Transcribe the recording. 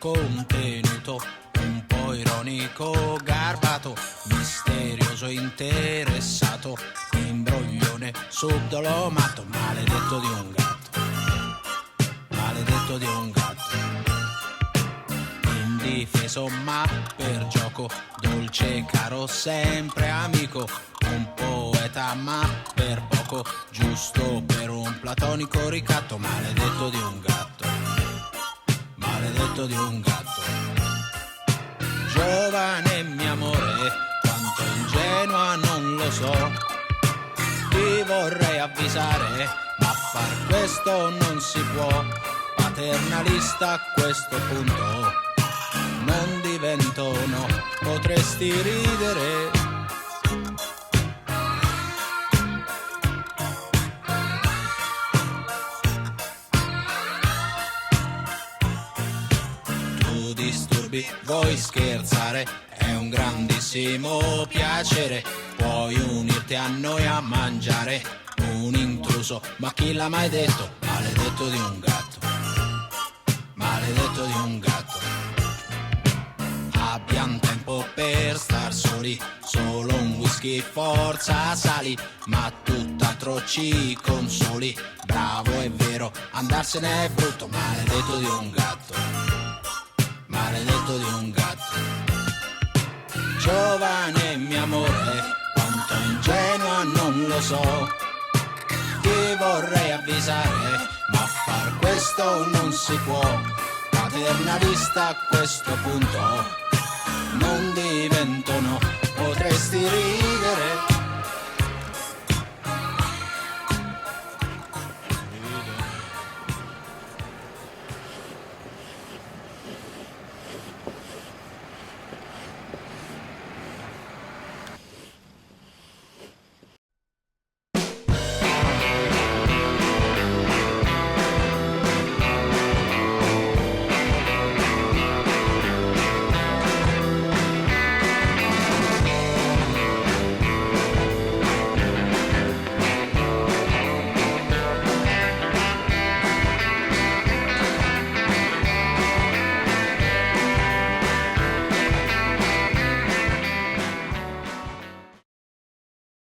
contenuto, un po' ironico, garbato, misterioso, interessato, imbroglione, subdolo, maledetto di un gatto, maledetto di un gatto, indifeso ma per gioco, dolce, caro, sempre amico, un poeta ma per poco, giusto per un platonico ricatto, maledetto di un gatto, maledetto di un gatto. Giovane mio amore, quanto ingenua non lo so, ti vorrei avvisare, ma far questo non si può, paternalista a questo punto, non divento, no, potresti ridere. Vuoi scherzare? È un grandissimo piacere. Puoi unirti a noi a mangiare un intruso, ma chi l'ha mai detto? Maledetto di un gatto, maledetto di un gatto. Abbiamo tempo per star soli, solo un whisky, forza sali, ma tutt'altro ci consoli. Bravo, è vero, andarsene è brutto, maledetto di un gatto, maledetto di un gatto. Giovane mio amore, quanto ingenua non lo so, ti vorrei avvisare, ma far questo non si può, paternalista a questo punto, non divento, no, potresti ridere.